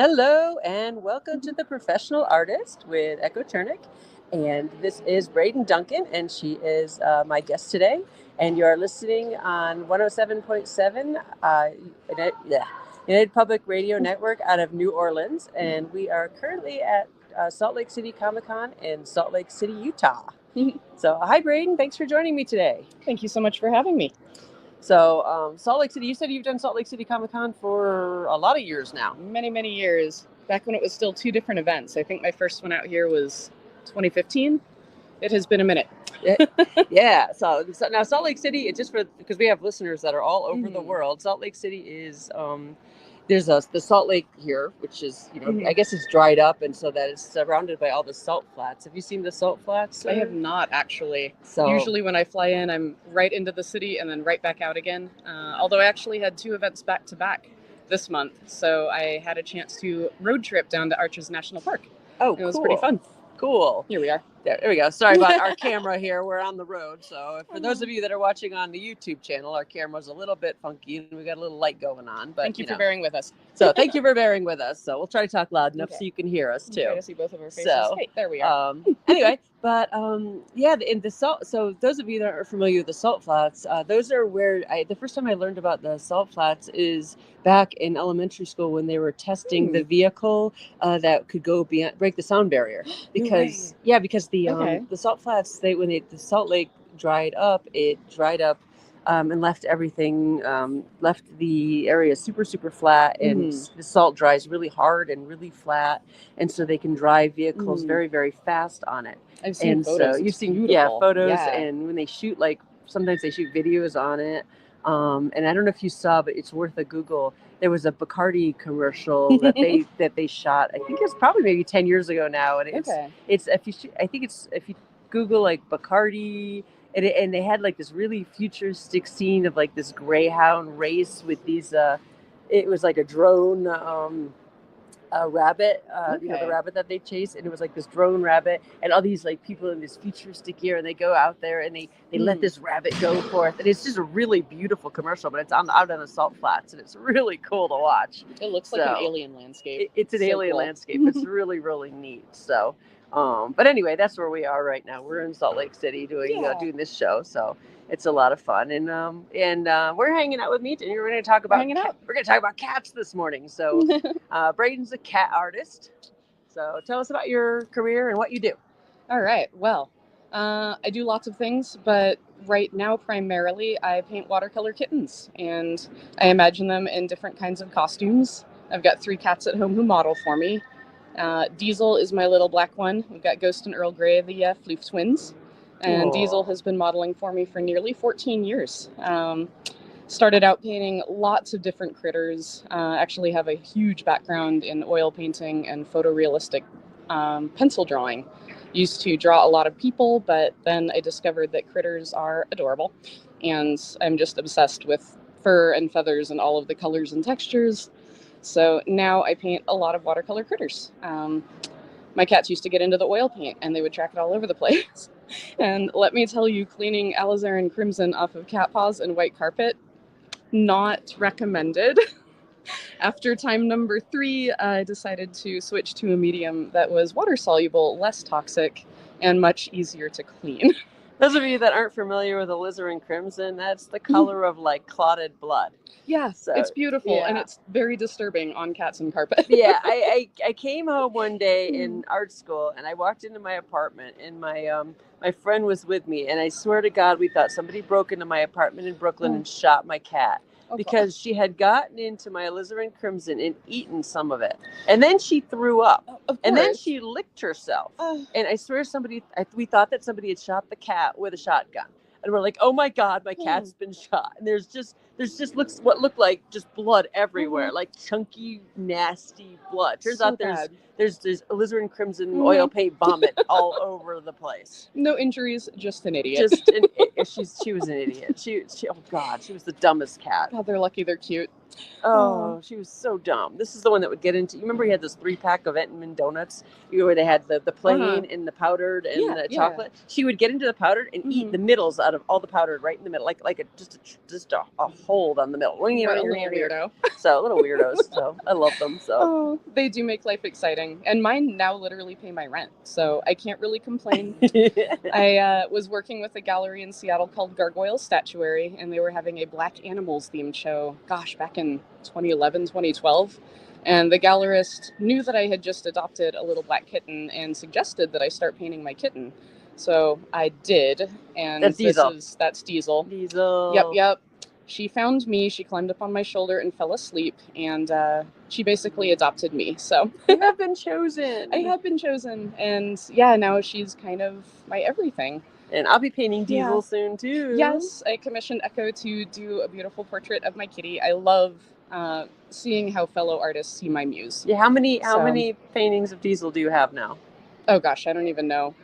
Hello and welcome to The Professional Artist with Echo Chernik. And this is Braden Duncan, and she is my guest today. And you are listening on 107.7 United Public Radio Network out of New Orleans. And we are currently at Salt Lake City Comic Con in Salt Lake City, Utah. So, hi, Braden. Thanks for joining me today. Thank you so much for having me. So, Salt Lake City, you said you've done Salt Lake City Comic Con for a lot of years now. Many, many years. Back when it was still two different events. I think my first one out here was 2015. It has been a minute. Yeah. So now Salt Lake City, it's just because we have listeners that are all over the world. Salt Lake City is, there's the Salt Lake here, which is, I guess it's dried up, and so that it's surrounded by all the salt flats. Have you seen the salt flats? I have not, actually. So usually when I fly in, I'm right into the city and then right back out again. Although I actually had two events back to back this month, so I had a chance to road trip down to Arches National Park. Oh, it was pretty fun. Cool. Here we are. There we go. Sorry about our camera here. We're on the road. So for those of you that are watching on the YouTube channel, our camera's a little bit funky and we got a little light going on. But thank you for bearing with us. So thank you for bearing with us. So we'll try to talk loud enough so you can hear us too. Try to see both of our faces. So, hey, there we are. Anyway, but in the salt. So those of you that are familiar with the salt flats, those are where the first time I learned about the salt flats is back in elementary school when they were testing the vehicle that could go beyond, break the sound barrier. Because the salt flats, the Salt Lake dried up, and left everything, left the area super, super flat, and the salt dries really hard and really flat, and so they can drive vehicles very, very fast on it. I've seen photos. So you've seen beautiful. photos, and when they shoot, sometimes they shoot videos on it. And I don't know if you saw, but it's worth a Google. There was a Bacardi commercial that they shot. I think it was probably maybe 10 years ago now, and it's if you Google Bacardi. And they had this really futuristic scene of this greyhound race with these. It was like a drone rabbit, the rabbit that they chase, and it was this drone rabbit, and all these people in this futuristic gear, and they go out there and they let this rabbit go forth, and it's just a really beautiful commercial, but it's out on the salt flats, and it's really cool to watch. It looks like an alien landscape. It's an alien landscape. It's really, really neat. So. But anyway, that's where we are right now. We're in Salt Lake City doing this show, so it's a lot of fun. And we're hanging out with Meet, and we're going to talk about We're going to talk about cats this morning. So Braden's a cat artist. So tell us about your career and what you do. All right. Well, I do lots of things, but right now primarily I paint watercolor kittens, and I imagine them in different kinds of costumes. I've got 3 cats at home who model for me. Diesel is my little black one. We've got Ghost and Earl Grey, the Floof twins. And Diesel has been modeling for me for nearly 14 years. Started out painting lots of different critters. Actually have a huge background in oil painting and photorealistic pencil drawing. Used to draw a lot of people, but then I discovered that critters are adorable. And I'm just obsessed with fur and feathers and all of the colors and textures. So now I paint a lot of watercolor critters. My cats used to get into the oil paint and they would track it all over the place. And let me tell you, cleaning alizarin crimson off of cat paws and white carpet, not recommended. After time number 3, I decided to switch to a medium that was water soluble, less toxic, and much easier to clean. Those of you that aren't familiar with alizarin crimson, that's the color of clotted blood. Yeah, so, it's beautiful, and it's very disturbing on cats and carpet. I came home one day in art school, and I walked into my apartment, and my friend was with me, and I swear to God, we thought somebody broke into my apartment in Brooklyn and shot my cat. Because she had gotten into my alizarin crimson and eaten some of it. And then she threw up. And then she licked herself. And I swear we thought that somebody had shot the cat with a shotgun. And we're like, oh my God, my cat's been shot. And there's just what looked like just blood everywhere, like chunky, nasty blood. Turns out there's alizarin crimson oil paint vomit all over the place. No injuries, just an idiot. She was an idiot. She oh God, she was the dumbest cat. God, they're lucky they're cute. Oh, she was so dumb. This is the one that would get into. You remember he had this 3-pack of Entenmann donuts, where they had the plain and the powdered and the chocolate. She would get into the powdered and eat the middles out of all the powdered right in the middle, like just a hold on the middle. What a little weirdo. So little weirdos. So I love them. So they do make life exciting, and mine now literally pay my rent, so I can't really complain. I was working with a gallery in Seattle called Gargoyle Statuary, and they were having a Black Animals themed show. Gosh, back in 2011, 2012. And the gallerist knew that I had just adopted a little black kitten and suggested that I start painting my kitten. So I did. And that's Diesel. That's Diesel. Diesel. Yep. She found me, she climbed up on my shoulder and fell asleep, and she basically adopted me. So you have been chosen. I have been chosen. And yeah, now she's kind of my everything. And I'll be painting Diesel soon too. Yes, I commissioned Echo to do a beautiful portrait of my kitty. I love seeing how fellow artists see my muse. Yeah, how many paintings of Diesel do you have now? Oh gosh, I don't even know.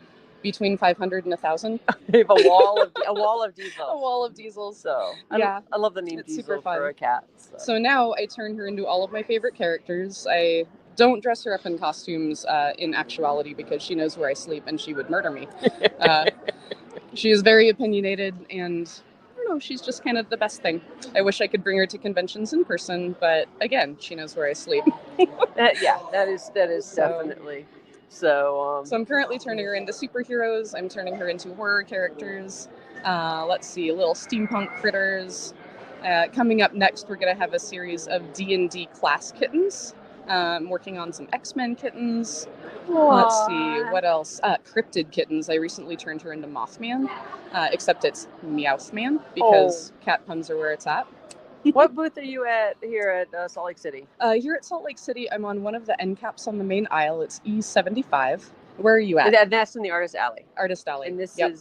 Between 500 and 1,000. I have a wall of Diesel. A wall of Diesels. So I love the name Diesel super fun for a cat. So now I turn her into all of my favorite characters. I don't dress her up in costumes in actuality because she knows where I sleep and she would murder me. She is very opinionated, and I don't know, she's just kind of the best thing. I wish I could bring her to conventions in person, but again, she knows where I sleep. that is definitely. So I'm currently turning her into superheroes. I'm turning her into horror characters. Let's see, little steampunk critters. Coming up next, we're going to have a series of D&D class kittens. I'm working on some X-Men kittens. Aww. Let's see, what else? Cryptid kittens. I recently turned her into Mothman, except it's Meowthman because cat puns are where it's at. What booth are you at here at Salt Lake City? Here at Salt Lake City, I'm on one of the end caps on the main aisle. It's E75. Where are you at? And that's in the Artist Alley. Artist Alley. And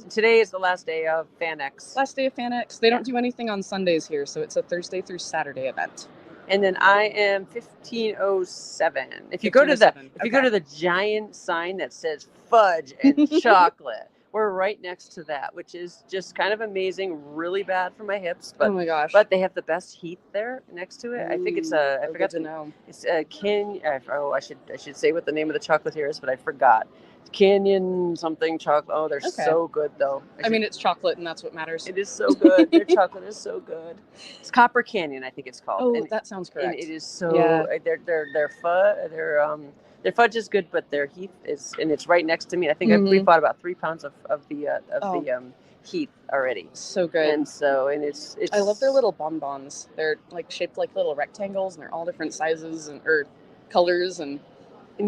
today is the last day of FanX. Last day of FanX. They don't do anything on Sundays here, so it's a Thursday through Saturday event. And then I am 1507. If you go to the giant sign that says fudge and chocolate, we're right next to that, which is just kind of amazing. Really bad for my hips, but oh my gosh! But they have the best heath there next to it. I think it's I forgot to know. It's a I should say what the name of the chocolatier is, but I forgot. Canyon something chocolate. Oh, they're so good though. I mean, it's chocolate, and that's what matters. It is so good. Their chocolate is so good. It's Copper Canyon, I think it's called. Oh, and, that sounds correct. And it is so. Their fudge is good, but their heath is, and it's right next to me. I think we bought about 3 pounds of the heath already. So good. And it's. I love their little bonbons. They're like shaped like little rectangles, and they're all different sizes or colors and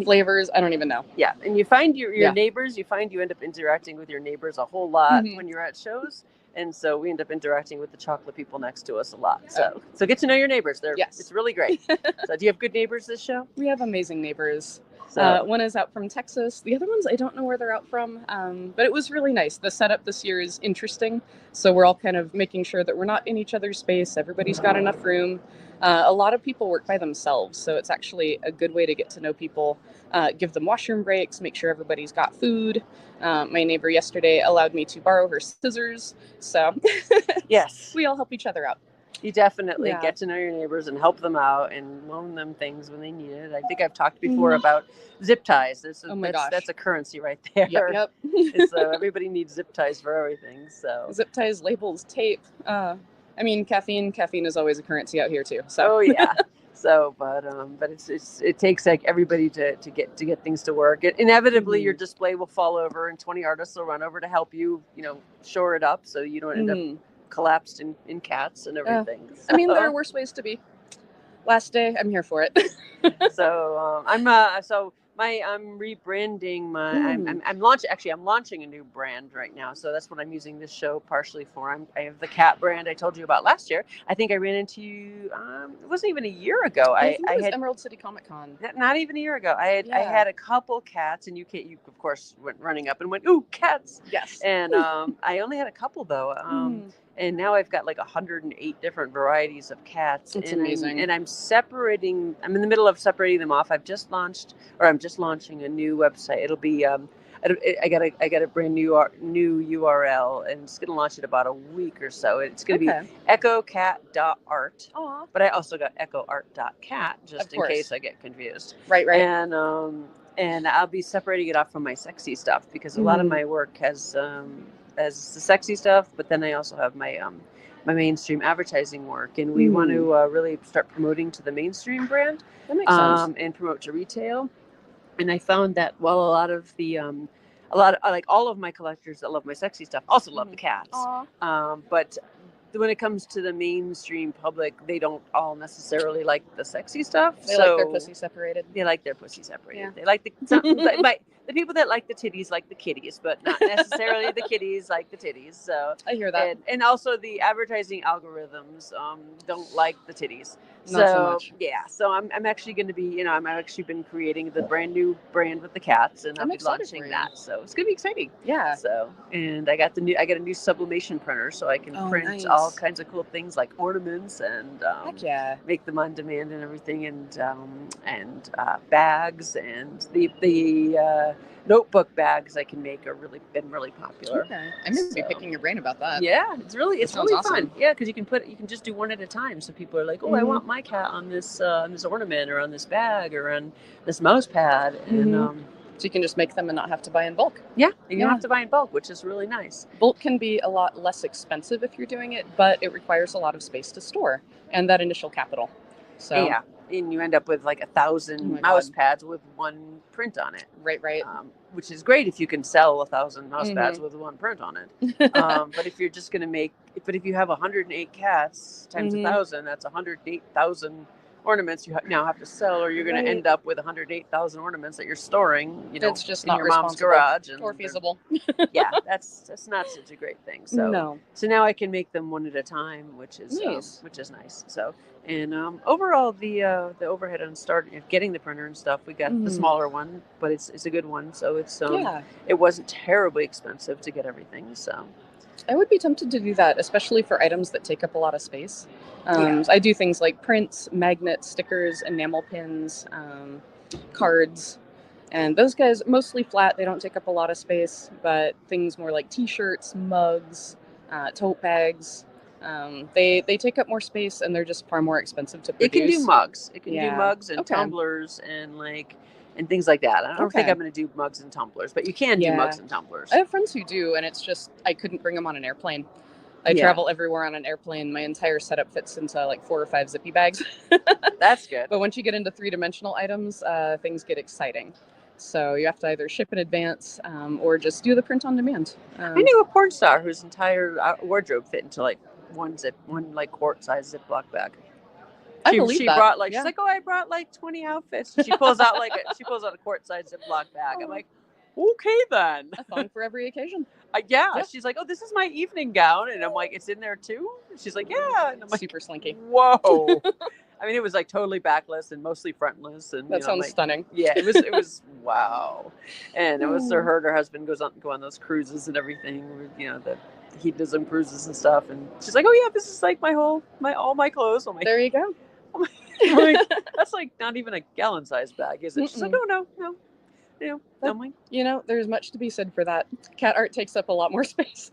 flavors. I don't even know. Yeah, and you find your neighbors. You end up interacting with your neighbors a whole lot when you're at shows, and so we end up interacting with the chocolate people next to us a lot. So get to know your neighbors. It's really great. So do you have good neighbors this show? We have amazing neighbors. So one is out from Texas. The other ones I don't know where they're out from, but it was really nice. The setup this year is interesting, so we're all kind of making sure that we're not in each other's space. Everybody's got enough room. A lot of people work by themselves, so it's actually a good way to get to know people, give them washroom breaks, make sure everybody's got food. My neighbor yesterday allowed me to borrow her scissors, so yes, we all help each other out. You definitely get to know your neighbors and help them out and loan them things when they need it. I think I've talked before about zip ties. That's a currency right there. Yep. So everybody needs zip ties for everything. So zip ties, labels, tape. I mean, caffeine is always a currency out here too. So. Oh yeah. So, but it takes like everybody to get things to work. Inevitably, your display will fall over, and 20 artists will run over to help you, shore it up so you don't end up collapsed in cats and everything. So. I mean, there are worse ways to be. Last day, I'm here for it. So I'm rebranding my. I'm launching a new brand right now. So that's what I'm using this show partially for. I have the cat brand I told you about last year. I think I ran into you. It wasn't even a year ago. I had Emerald City Comic Con. Not even a year ago. I had a couple cats, and you of course went running up and went, "Ooh, cats!" Yes. And I only had a couple though. And now I've got like 108 different varieties of cats. It's amazing. I'm in the middle of separating them off. I'm just launching a new website. It'll be I got a brand new URL, and it's going to launch in about a week or so. It's going to be Okay. echocat.art, Aw. but I also got echoart.cat just Of in course. case I get confused. Right. And I'll be separating it off from my sexy stuff, because a lot of my work has the sexy stuff, but then I also have my mainstream advertising work, and we want to really start promoting to the mainstream brand. That makes sense. And promote to retail. And I found that while a lot of like all of my collectors that love my sexy stuff also love the cats, but when it comes to the mainstream public, they don't all necessarily like the sexy stuff. They like their pussy separated. They like their pussy separated. Yeah. They like the people that like the titties like the kitties, but not necessarily the kitties like the titties. So I hear that. And also the advertising algorithms don't like the titties. Not so much. Yeah, so I'm actually going to be, I've actually been creating the brand new brand with the cats, and I'll be launching that. So it's going to be exciting. Yeah. So, and I got a new sublimation printer, so I can print all kinds of cool things like ornaments and make them on demand and everything, and bags, and the notebook bags I can make are been really popular. Okay. I'm going to be picking your brain about that. Yeah, it's really awesome. fun. Yeah, because you can just do one at a time. So people are like, oh, I want my cat on this ornament, or on this bag, or on this mouse pad, and so you can just make them and not have to buy in bulk. Yeah, you don't have to buy in bulk, which is really nice. Bulk can be a lot less expensive if you're doing it, but it requires a lot of space to store and that initial capital. So yeah. And you end up with like 1,000 mouse pads with one print on it. Right. Which is great if you can sell 1,000 mouse pads with one print on it. But if you're just going to if you have 108 cats times 1,000, that's 108,000 ornaments you now have to sell, or you're going to end up with 108,000 ornaments that you're storing, it's just in not your mom's garage or feasible. Yeah, that's not such a great thing. So now I can make them one at a time, which is nice. So, and overall the overhead on getting the printer and stuff, we got the smaller one, but it's a good one. So it's it wasn't terribly expensive to get everything. So I would be tempted to do that, especially for items that take up a lot of space. I do things like prints, magnets, stickers, enamel pins, cards, and those guys mostly flat. They don't take up a lot of space, but things more like t-shirts, mugs, tote bags, they take up more space, and they're just far more expensive to produce. It can do mugs. It can do mugs and tumblers and things like that. I don't think I'm going to do mugs and tumblers, but you can do mugs and tumblers. I have friends who do, and it's just I couldn't bring them on an airplane. I travel everywhere on an airplane. My entire setup fits into like 4 or 5 zippy bags. That's good. But once you get into 3-dimensional items, things get exciting. So you have to either ship in advance or just do the print on demand. I knew a porn star whose entire wardrobe fit into like one quart-size Ziploc bag. She brought she's like, oh, I brought like 20 outfits. And she pulls out a quart-size Ziploc bag. I'm like, okay then. A thong for every occasion. She's like, oh, this is my evening gown, and I'm like, it's in there too. And she's like, yeah, and I'm like, super slinky. Whoa. I mean, it was like totally backless and mostly frontless, and that sounds stunning. Yeah, it was wow. And it was her and her husband go on those cruises and everything, the hedonism cruises and stuff, and she's like, oh yeah, this is like all my clothes. I'm like, there you go. Like, that's like not even a gallon size bag, is it? She's like, oh no. There's much to be said for that. Cat art takes up a lot more space.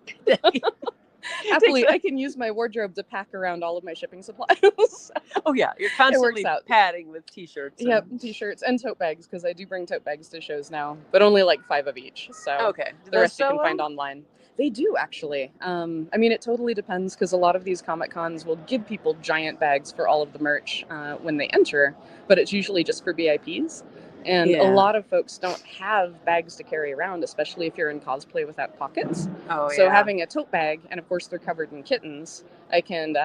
Happily, I can use my wardrobe to pack around all of my shipping supplies. Oh yeah, you're constantly padding with t-shirts. Yep, t-shirts and tote bags, because I do bring tote bags to shows now, but only like 5 of each. So the rest you can find online. They do, actually. I mean, it totally depends, because a lot of these Comic Cons will give people giant bags for all of the merch when they enter, but it's usually just for VIPs. And a lot of folks don't have bags to carry around, especially if you're in cosplay without pockets. So having a tote bag, and of course they're covered in kittens, I can,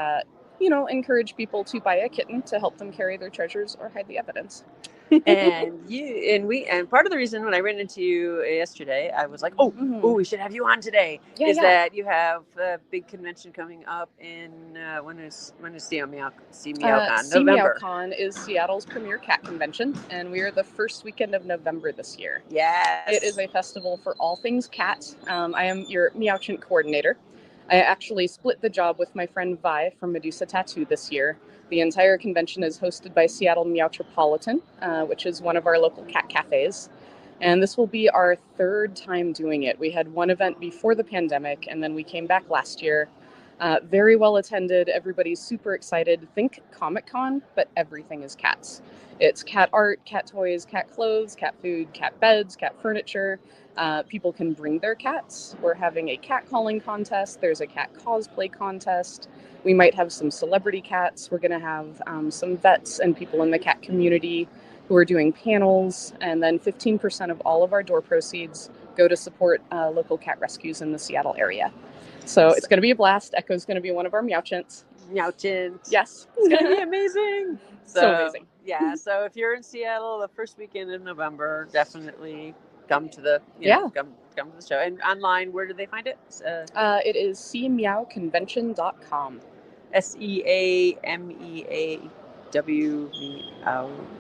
encourage people to buy a kitten to help them carry their treasures or hide the evidence. And part of the reason when I ran into you yesterday, I was like, we should have you on today. That you have a big convention coming up in when is Sea-Meow Con? Sea-Meow Con is Seattle's premier cat convention, and we are the first weekend of November this year. Yes, it is a festival for all things cat. I am your Meowchant coordinator. I actually split the job with my friend Vi from Medusa Tattoo this year. The entire convention is hosted by Seattle Meowtropolitan, which is one of our local cat cafes. And this will be our third time doing it. We had one event before the pandemic, and then we came back last year. Very well attended. Everybody's super excited. Think Comic-Con, but everything is cats. It's cat art, cat toys, cat clothes, cat food, cat beds, cat furniture. People can bring their cats. We're having a cat calling contest. There's a cat cosplay contest. We might have some celebrity cats. We're going to have some vets and people in the cat community who are doing panels. And then 15% of all of our door proceeds go to support local cat rescues in the Seattle area. So it's going to be a blast. Echo's going to be one of our Meowchants. Meowchant. Yes. It's going to be amazing. So amazing. Yeah. So if you're in Seattle the first weekend in November, definitely come to the come to the show. And online, where do they find it? It is Sea-Meow Convention.com. SEAMEAW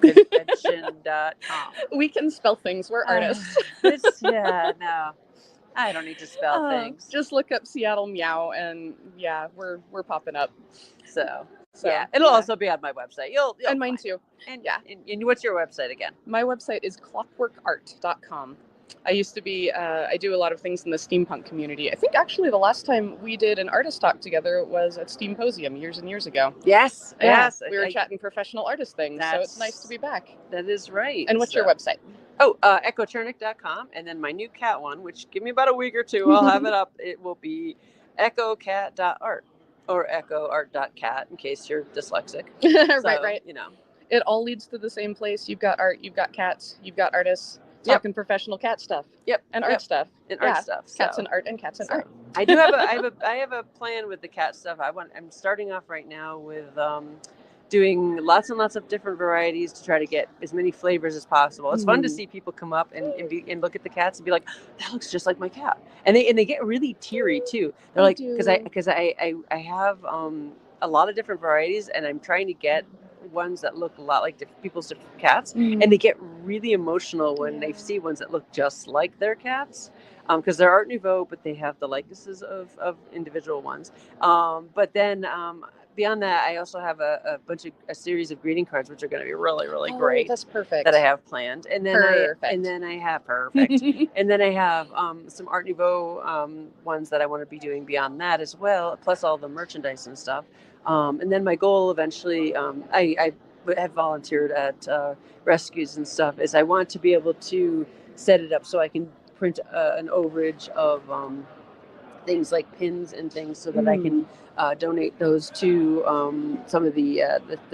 convention.com. We can spell things. We're artists. No. I don't need to spell things. Just look up Seattle Meow, and we're popping up. So it'll also be on my website. You'll and mine too. And and what's your website again? My website is clockworkart.com. I used to be, I do a lot of things in the steampunk community. I think actually the last time we did an artist talk together was at Steamposium years and years ago. Yes. We were chatting professional artist things, so it's nice to be back. That is right. And what's your website? Chernik.com, and then my new cat one, which give me about a week or two, I'll have it up. It will be echocat.art or echoart.cat in case you're dyslexic. Right. It all leads to the same place. You've got art, you've got cats, you've got artists. Talking professional cat stuff. And art stuff. Art stuff. Cats and art and cats and art. I do have I have a plan with the cat stuff. I'm starting off right now with doing lots and lots of different varieties to try to get as many flavors as possible. It's fun to see people come up and look at the cats and be like, that looks just like my cat. And they get really teary too. They're like, because I have a lot of different varieties, and I'm trying to get ones that look a lot like people's different cats, and they get really emotional when they see ones that look just like their cats, because they're Art Nouveau, but they have the likenesses of individual ones. But then beyond that, I also have a series of greeting cards, which are going to be really, really great. That's perfect. That I have planned, and then I have some Art Nouveau ones that I want to be doing beyond that as well, plus all the merchandise and stuff. And then my goal eventually, I have volunteered at rescues and stuff, is I want to be able to set it up so I can print an overage of things like pins and things, so that I can donate those to some of the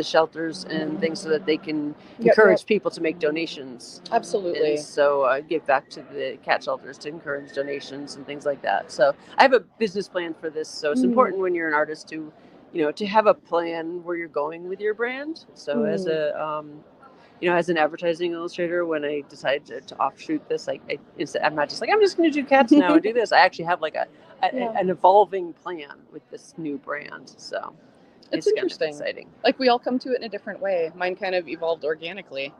shelters and things, so that they can encourage people to make donations. Absolutely. And so give back to the cat shelters to encourage donations and things like that. So I have a business plan for this. So it's important when you're an artist to have a plan where you're going with your brand. So as as an advertising illustrator, when I decided to offshoot this, I'm not just like, I'm just going to do cats now and do this. I actually have like an evolving plan with this new brand. So it's interesting. Kind of exciting. Like, we all come to it in a different way. Mine kind of evolved organically,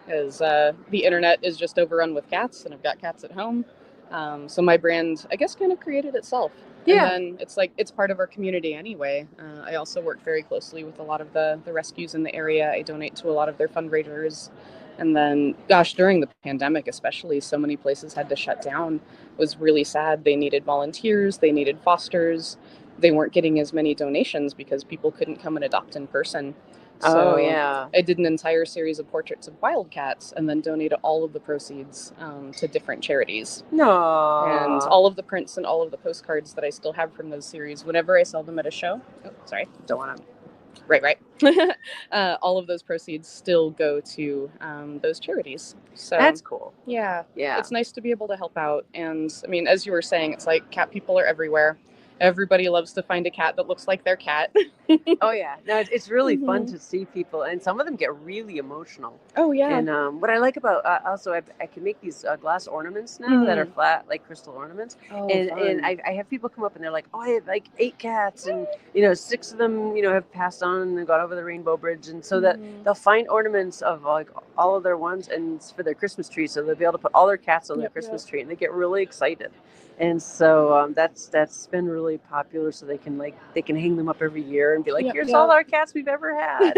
because the internet is just overrun with cats, and I've got cats at home. So my brand, I guess, kind of created itself. Yeah. And then it's part of our community anyway. I also work very closely with a lot of the rescues in the area. I donate to a lot of their fundraisers. And then, during the pandemic especially, so many places had to shut down. It was really sad. They needed volunteers. They needed fosters. They weren't getting as many donations because people couldn't come and adopt in person. So I did an entire series of portraits of wildcats, and then donated all of the proceeds to different charities. No. And all of the prints and all of the postcards that I still have from those series, whenever I sell them at a show. Oh, sorry. Don't want to. Right. All of those proceeds still go to those charities. So that's cool. Yeah. It's nice to be able to help out. And I mean, as you were saying, it's like cat people are everywhere. Everybody loves to find a cat that looks like their cat. Oh, yeah. No, it's really fun to see people. And some of them get really emotional. Oh, yeah. And what I like about, also, I can make these glass ornaments now that are flat, like crystal ornaments. Oh, and I have people come up and they're like, oh, I have like 8 cats. And, 6 of them, have passed on and gone over the Rainbow Bridge. And so that they'll find ornaments of like all of their ones and for their Christmas tree. So they'll be able to put all their cats on their Christmas tree. And they get really excited. And so that's been really really popular, so they can hang them up every year and be like, Yep, here's yep. all our cats we've ever had.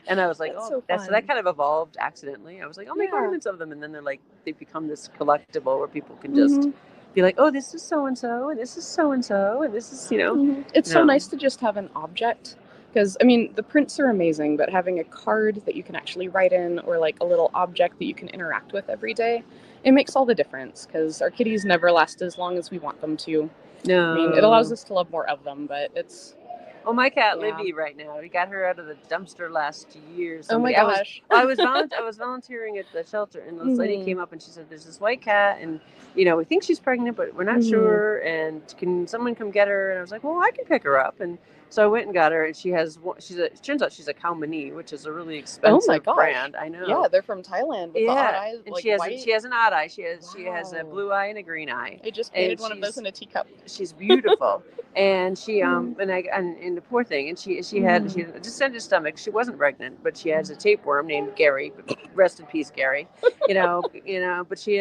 And I was like, That's oh, so so that fun. kind of evolved accidentally. I was like, I'll make Yeah. ornaments of them, and then they become this collectible where people can just Mhm. be like, oh, this is so and so, and this is so and so, and this is Mhm. It's so nice to just have an object. Because, I mean, the prints are amazing, but having a card that you can actually write in or like a little object that you can interact with every day, it makes all the difference. Because our kitties never last as long as we want them to. No. I mean, it allows us to love more of them, but it's... Oh, my cat Yeah. Livy right now. We got her out of the dumpster last year. Oh my Somebody, gosh. I was volunteering at the shelter, and this lady came up and she said, "There's this white cat, and we think she's pregnant, but we're not sure. And can someone come get her?" And I was like, "Well, I can pick her up." And so I went and got her, and it turns out she's a cow mani, which is a really expensive brand. I know. Yeah, they're from Thailand with the odd eyes, and like she has white. she has an odd eye. She has a blue eye and a green eye. I just painted one of those in a teacup. She's beautiful. And she and the poor thing, and she had a distended stomach. She wasn't pregnant, but she has a tapeworm named Gary. Rest in peace, Gary. But she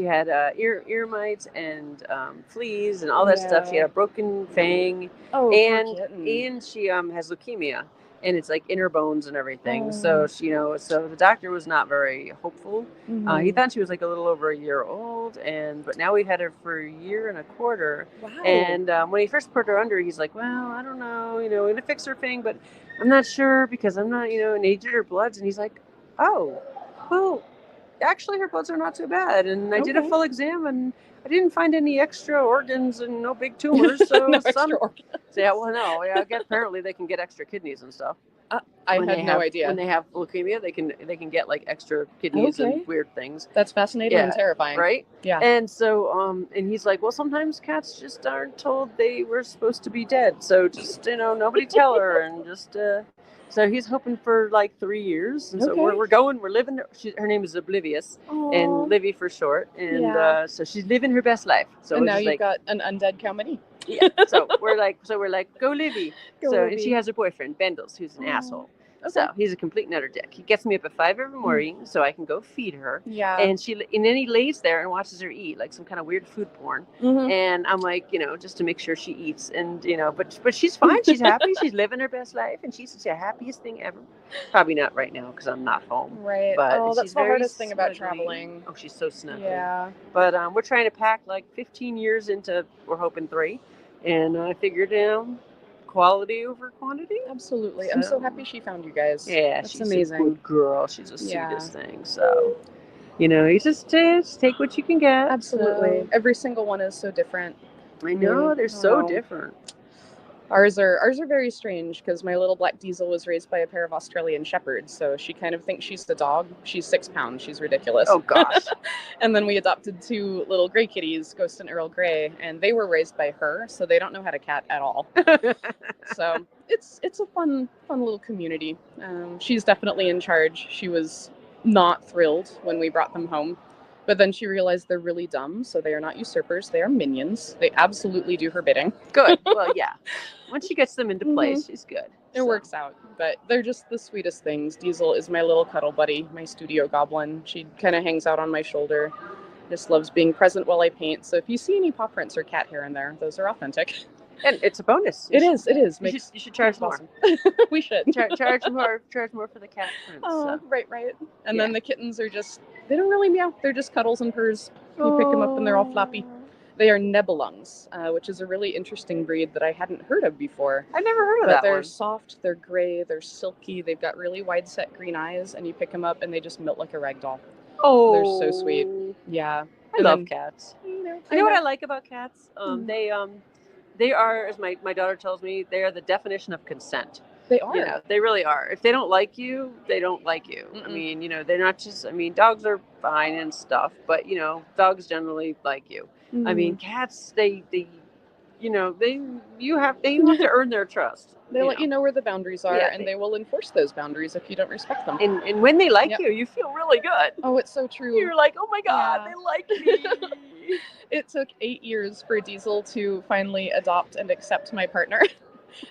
had ear mites and fleas and all that stuff. She had a broken fang, and she has leukemia, and it's like inner bones and everything. So so the doctor was not very hopeful. He thought she was like a little over a year old, but now we've had her for a year and a quarter. Wow. And when he first put her under, he's like, well, I don't know, we're gonna fix her thing, but I'm not sure because I'm not, and he did her bloods, and he's like, oh, well, actually her bloods are not too bad, and I did a full exam, and I didn't find any extra organs and no big tumors. So extra organs. Yeah, well, no, yeah, apparently they can get extra kidneys and stuff. I had no idea. When they have leukemia, they can get like extra kidneys and weird things. That's fascinating and terrifying. Right? Yeah. And so, and he's like, well, sometimes cats just aren't told they were supposed to be dead. So just, nobody tell her, and just, so he's hoping for like 3 years. And so we're living, her name is Oblivious. Aww. And Livy for short. And so she's living her best life. So and now you've got an undead cow mini. Yeah. So we're like, go Livy. And she has a boyfriend, Bendels, who's an asshole. Okay. So he's a complete nutter dick. He gets me up at 5 every morning so I can go feed her. Yeah. And then he lays there and watches her eat, like some kind of weird food porn. And I'm like, just to make sure she eats. And but she's fine. She's happy. She's living her best life, and she's the happiest thing ever. Probably not right now because I'm not home. Right. But that's the hardest thing about traveling. Oh, she's so snuggly. Yeah. But we're trying to pack like 15 years into, we're hoping 3. And I figured, quality over quantity. Absolutely. So, I'm so happy she found you guys. Yeah, that's she's amazing. A good girl. She's the sweetest thing. So, you just take what you can get. Absolutely. So. Every single one is so different. I know, they're so different. Ours are very strange because my little black Diesel was raised by a pair of Australian Shepherds, so she kind of thinks she's the dog. She's 6 pounds. She's ridiculous. Oh gosh. And then we adopted 2 little gray kitties, Ghost and Earl Grey, and they were raised by her, so they don't know how to cat at all. So it's a fun little community. She's definitely in charge. She was not thrilled when we brought them home. But then she realized they're really dumb, so they are not usurpers. They are minions. They absolutely do her bidding. Good. Well, yeah. Once she gets them into place, she's good. It works out. But they're just the sweetest things. Diesel is my little cuddle buddy, my studio goblin. She kind of hangs out on my shoulder. Just loves being present while I paint. So if you see any paw prints or cat hair in there, those are authentic. And it's a bonus. It is. You should charge more. Awesome. We should. Charge more for the cat prints. Oh, so. Right. And then the kittens are just, they don't really meow. They're just cuddles and purrs. You pick them up and they're all floppy. They are Nebelungs, which is a really interesting breed that I hadn't heard of before. I've never heard of that. But they're soft, they're gray, they're silky, they've got really wide set green eyes, and you pick them up and they just melt like a rag doll. Oh. They're so sweet. Yeah. I love cats. You know what I like about cats? They are, as my daughter tells me, they are the definition of consent. They are. They really are. If they don't like you, they don't like you. Mm-mm. I mean, they're not just, dogs are fine and stuff, but, dogs generally like you. Mm-hmm. I mean, cats, they have to earn their trust. They let you know where the boundaries are, and they will enforce those boundaries if you don't respect them. And when they like you, you feel really good. Oh, it's so true. You're like, oh my God, they like me. It took 8 years for Diesel to finally adopt and accept my partner.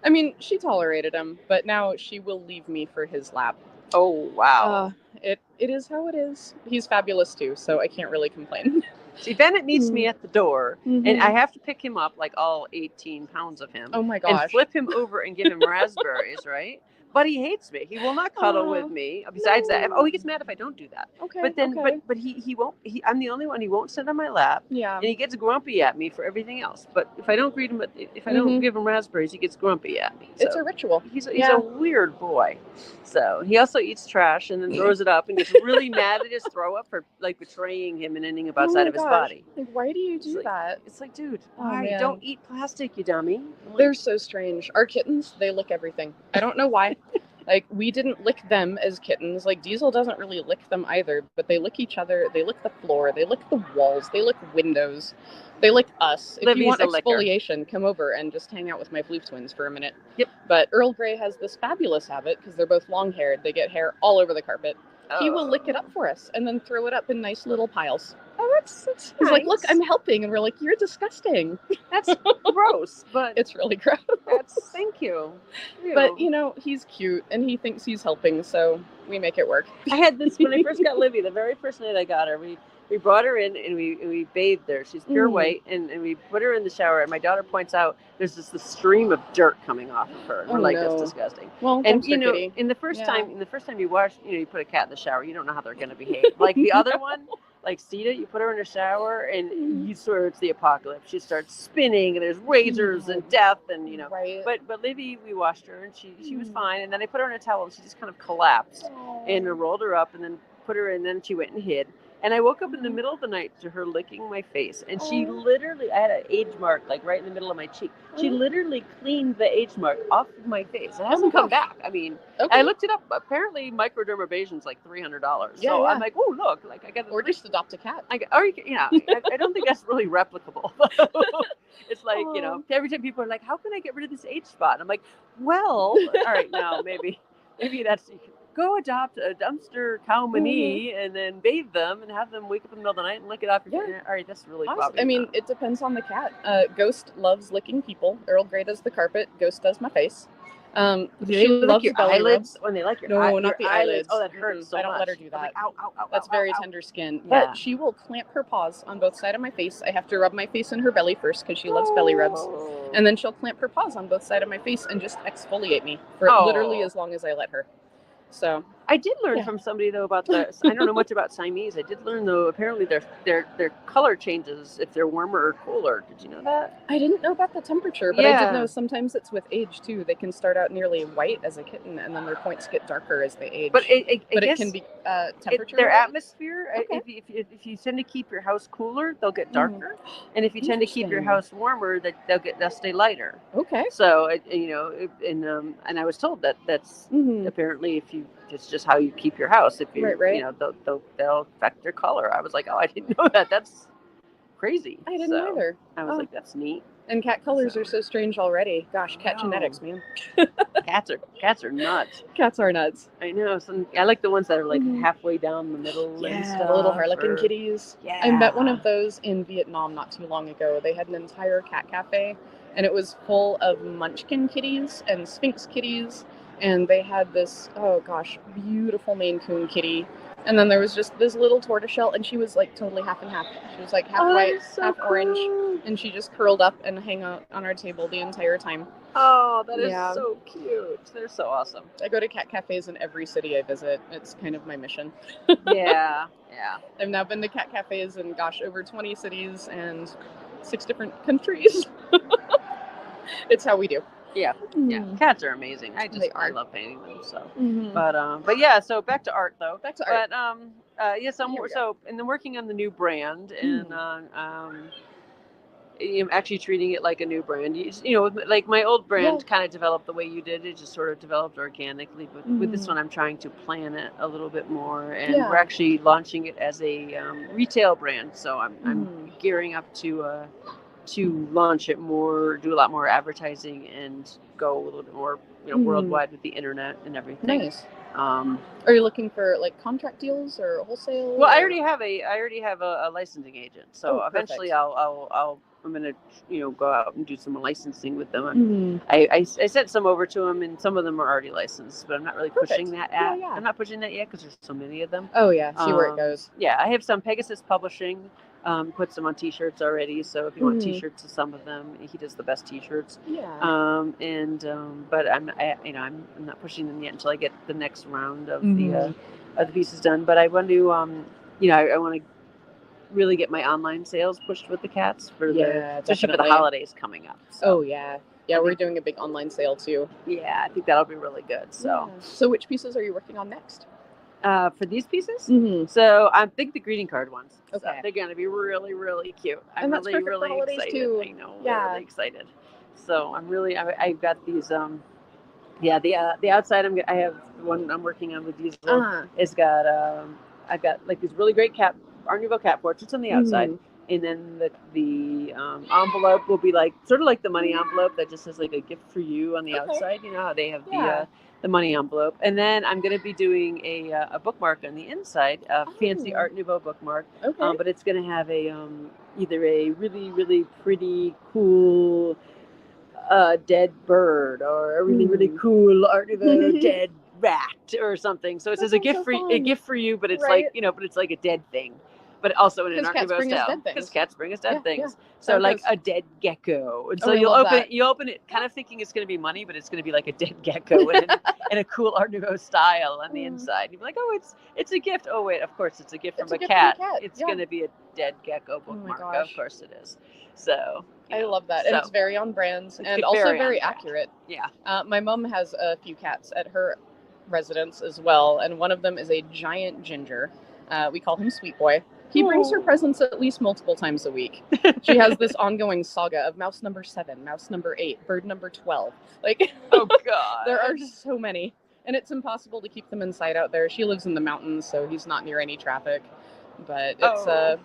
I mean, she tolerated him, but now she will leave me for his lap. Oh, wow. It is how it is. He's fabulous too, so I can't really complain. See, Bennett meets me at the door, Mhm. and I have to pick him up, like all 18 pounds of him, Oh my and gosh. flip him over and give him raspberries, right? But he hates me. He will not cuddle with me. Besides that, he gets mad if I don't do that. Okay. But then, okay. but he won't. I'm the only one. He won't sit on my lap, Yeah. and he gets grumpy at me for everything else. But if I don't greet him, if I don't give him raspberries, he gets grumpy at me. So It's a ritual. he's a weird boy. So he also eats trash and then throws it up and gets really mad at his throw up for like betraying him and ending up outside of his body. Like, why do you do that? It's like, dude, Oh, why? man. Don't eat plastic, you dummy. They're so strange. Our kittens, they lick everything. I don't know why. Like, we didn't lick them as kittens. Like, Diesel doesn't really lick them either, but they lick each other. They lick the floor. They lick the walls. They lick windows. They lick us. If you want exfoliation, come over and just hang out with my Floof twins for a minute. Yep. But Earl Grey has this fabulous habit, because they're both long-haired. They get hair all over the carpet. He will lick it up for us and then throw it up in nice little piles. Oh, that's He's nice. like, look, I'm helping. And we're like, you're disgusting. That's gross, but It's really gross. thank you. But, he's cute and he thinks he's helping, so we make it work. I had this when I first got Livy, the very first night I got her, we brought her in and we bathed her. She's pure white, and we put her in the shower, and my daughter points out there's this stream of dirt coming off of her. And we're like, that's disgusting. Well, and in the first time you wash, you put a cat in the shower, you don't know how they're gonna behave. Like the other one, like Sita, you put her in a shower and you swear it's the apocalypse. She starts spinning and there's razors and death and Right. But Livy, we washed her and she was fine, and then I put her in a towel and she just kind of collapsed and I rolled her up and then put her in, then she went and hid. And I woke up in the middle of the night to her licking my face. And she literally, I had an age mark, like right in the middle of my cheek. She literally cleaned the age mark off of my face. It hasn't come back. I mean, I looked it up. Apparently, microdermabrasion's like $300. So I'm like, oh, look, like I got. Or just adopt a cat. I don't think that's really replicable. It's like, every time people are like, how can I get rid of this age spot? And I'm like, well, all right, now maybe that's. Go adopt a dumpster cow mini and then bathe them and have them wake up in the middle of the night and lick it off your face. All right, that's really probably I mean, it depends on the cat. Ghost loves licking people. Earl Grey does the carpet. Ghost does my face. Do they lick your eyelids when they like your No, not the eyelids. Oh, that hurts so much. I don't let her do that. Like, ow, ow, ow, That's ow, very ow, tender skin. Yeah. But she will clamp her paws on both sides of my face. I have to rub my face in her belly first because she loves belly rubs. And then she'll clamp her paws on both sides of my face and just exfoliate me for literally as long as I let her. So I did learn from somebody though about the. I don't know much about Siamese. I did learn though. Apparently, their color changes if they're warmer or cooler. Did you know that? I didn't know about the temperature, but I did know sometimes it's with age too. They can start out nearly white as a kitten, and then their points get darker as they age. But it can be temperature. Their atmosphere. If you tend to keep your house cooler, they'll get darker, and if you tend to keep your house warmer, they'll stay lighter. Okay. So and I was told that's apparently it's just how you keep your house. If you they'll affect their color. I was like, oh, I didn't know that. That's crazy. I didn't either. I was like, that's neat. And cat colors are so strange already. Gosh, cat genetics, man. Cats are nuts. Cats are nuts. I know. I like the ones that are like halfway down the middle. Yeah, and stuff, the little harlequin kitties. Yeah. I met one of those in Vietnam not too long ago. They had an entire cat cafe, and it was full of munchkin kitties and sphinx kitties. And they had this, beautiful Maine Coon kitty. And then there was just this little tortoiseshell, and she was like totally half and half. She was like half white, half orange, and she just curled up and hung out on our table the entire time. Oh, that is so cute. They're so awesome. I go to cat cafes in every city I visit. It's kind of my mission. Yeah. I've now been to cat cafes in, over 20 cities and 6 different countries. It's how we do. Yeah. Cats are amazing. I love painting them. So, but yeah. So back to art though. Back to art. But so and then working on the new brand and actually treating it like a new brand. Like my old brand kind of developed the way you did. It just sort of developed organically. But with this one, I'm trying to plan it a little bit more, and we're actually launching it as a retail brand. So I'm gearing up to launch it more, do a lot more advertising, and go a little bit more, worldwide with the internet and everything. Nice. Are you looking for like contract deals or wholesale? Well, or... I already have a licensing agent. So eventually, perfect. I'm gonna go out and do some licensing with them. Mm-hmm. I sent some over to them, and some of them are already licensed, but I'm not really pushing that. Yeah. I'm not pushing that yet because there's so many of them. Oh yeah, see where it goes. Yeah, I have some Pegasus Publishing. Put some on T-shirts already. So if you want T-shirts of some of them, he does the best T-shirts. Yeah. But I'm not pushing them yet until I get the next round of the pieces done. But I want to I want to really get my online sales pushed with the cats especially for the holidays coming up. So. Oh yeah. Yeah, we're doing a big online sale too. Yeah, I think that'll be really good. So. Yeah. So which pieces are you working on next? For these pieces, so I think the greeding card ones. Okay, so they're gonna be really, really cute. I'm really excited. Too. I know, really excited. So I'm really, I've got these. The outside. I have the one I'm working on with these. It's got I've got like these really great Art Nouveau cat portraits on the outside, and then the envelope will be like sort of like the money envelope that just says like a gift for you on the outside. You know how they have the money envelope, and then I'm going to be doing a bookmark on the inside, a fancy Art Nouveau bookmark. Okay. But it's going to have a either a really, really pretty, cool dead bird, or a really, really cool Art Nouveau dead rat or something. So it says a gift for you, but it's like but it's like a dead thing. But also in an Art Nouveau style, because cats bring us dead things. Yeah. So like a dead gecko, and so you'll open it, kind of thinking it's going to be money, but it's going to be like a dead gecko in a cool Art Nouveau style on the inside. You'll be like, oh, it's a gift. Oh wait, of course it's a gift from a cat. It's going to be a dead gecko bookmark. Of course it is. So I love that, and it's very on brand, and also very accurate. Yeah. My mom has a few cats at her residence as well, and one of them is a giant ginger. We call him Sweet Boy. He brings her presents at least multiple times a week. She has this ongoing saga of mouse number 7, mouse number 8, bird number 12. Like, oh god, there are so many, and it's impossible to keep them inside out there. She lives in the mountains, so he's not near any traffic. But it's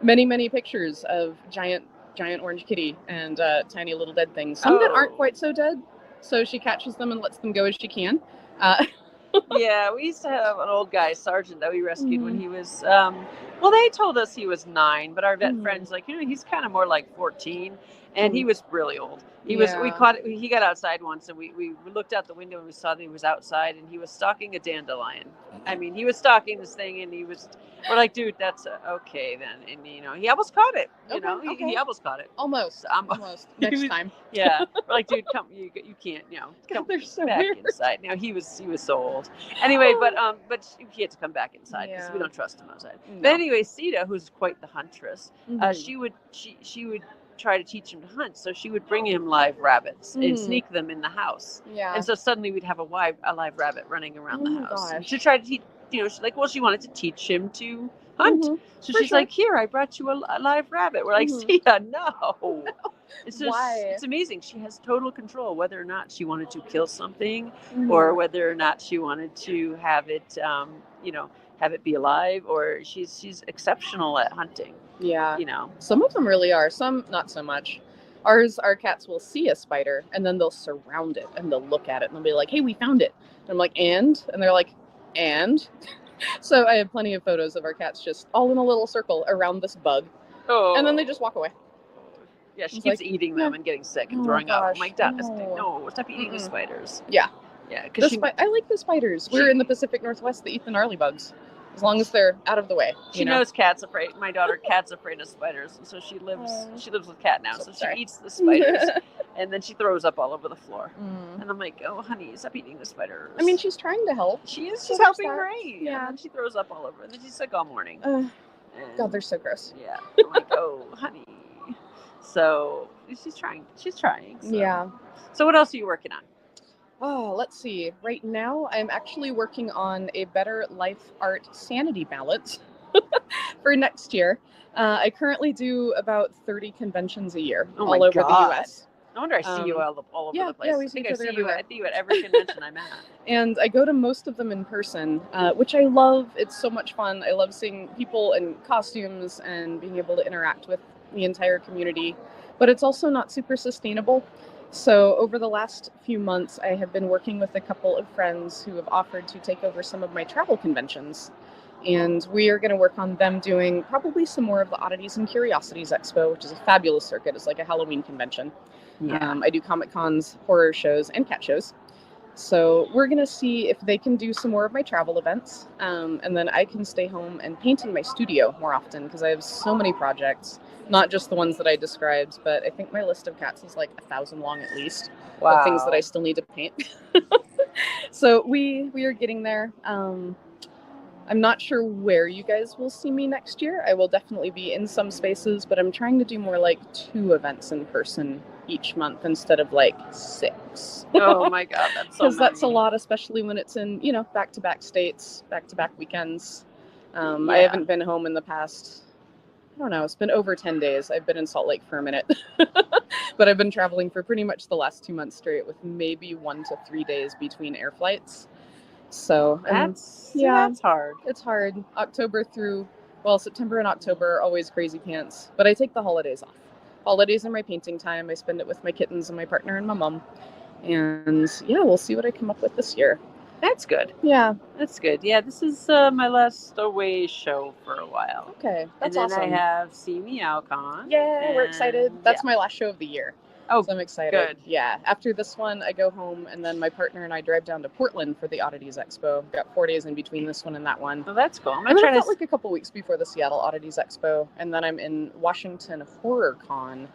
many pictures of giant orange kitty and tiny little dead things. Some that aren't quite so dead, so she catches them and lets them go as she can. Yeah, we used to have an old guy, Sergeant, that we rescued when he was, they told us he was 9, but our vet friend's like, he's kind of more like 14, and he was really old. He got outside once, and we looked out the window and we saw that he was outside, and he was stalking a dandelion. I mean, he was stalking this thing, and we're like, dude, that's okay then. And, he almost caught it. He almost caught it. Almost. Next time. Yeah. We're like, dude, come, you can't, come they're so back weird. inside. Now, he was so old. Anyway, but he had to come back inside because we don't trust him outside. No. But anyway, Sita, who's quite the huntress, she would try to teach him to hunt, so she would bring him live rabbits and sneak them in the house. Yeah. And so suddenly we'd have a live rabbit running around the house. To try to teach, she's like, well, she wanted to teach him to hunt. So she's like, here, I brought you a live rabbit. We're like, Sia, no. It's just, it's amazing. She has total control whether or not she wanted to kill something or whether or not she wanted to have it, have it be alive, or she's exceptional at hunting. Yeah. Some of them really are, some not so much. Our cats will see a spider and then they'll surround it and they'll look at it and they'll be like, hey, we found it. And I'm like, and they're like, and? So I have plenty of photos of our cats just all in a little circle around this bug. Oh. And then they just walk away. Yeah, she keeps eating them and getting sick and throwing up. Oh my God, no, stop eating the spiders. Yeah. Yeah, because I like the spiders. We're in the Pacific Northwest that eat the gnarly bugs. As long as they're out of the way. She knows Cat's afraid. My daughter, Cat's afraid of spiders, and so she lives with Cat now. So she eats the spiders, and then she throws up all over the floor. And I'm like, oh, honey, stop eating the spiders. I mean, she's trying to help. She's helping great. Yeah. And she throws up all over, and then she's sick all morning. God, they're so gross. Yeah. I'm like, oh, honey. So she's trying. So. Yeah. So what else are you working on? Oh, let's see. Right now, I'm actually working on a Better Life Art Sanity balance for next year. I currently do about 30 conventions a year all over the U.S. No wonder I see you all over the place. Yeah, we see each other everywhere. I see you at every convention I'm at. And I go to most of them in person, which I love. It's so much fun. I love seeing people in costumes and being able to interact with the entire community. But it's also not super sustainable. So over the last few months, I have been working with a couple of friends who have offered to take over some of my travel conventions. And we are going to work on them doing probably some more of the Oddities and Curiosities Expo, which is a fabulous circuit. It's like a Halloween convention. Yeah. I do Comic Cons, horror shows, and cat shows. So we're going to see if they can do some more of my travel events. And then I can stay home and paint in my studio more often because I have so many projects, not just the ones that I described, but I think my list of cats is like 1,000 long at least of things that I still need to paint. So we are getting there. I'm not sure where you guys will see me next year. I will definitely be in some spaces, but I'm trying to do more like 2 events in person each month instead of like 6. Oh my God, that's so Because that's a many. lot, especially when it's in, back-to-back states, back-to-back weekends. I Yeah. haven't been home in the past, I don't know, it's been over 10 days. I've been in Salt Lake for a minute. But I've been traveling for pretty much the last 2 months straight with maybe 1 to 3 days between air flights. So That's hard. It's hard. September and October are always crazy pants, but I take the holidays off. Holidays are my painting time. I spend it with my kittens and my partner and my mom. And yeah, we'll see what I come up with this year. That's good. Yeah. That's good. Yeah, this is my last away show for a while. Okay, that's and then awesome. I have Sea-Meow Con. Yeah, we're excited. That's yeah. my last show of the year. Oh, so I'm excited. Good. Yeah. After this one, I go home, and then my partner and I drive down to Portland for the Oddities Expo. Got 4 days in between this one and that one. Oh, that's cool. I'm And then trying I felt like a couple weeks before the Seattle Oddities Expo, and then I'm in Washington Horror Con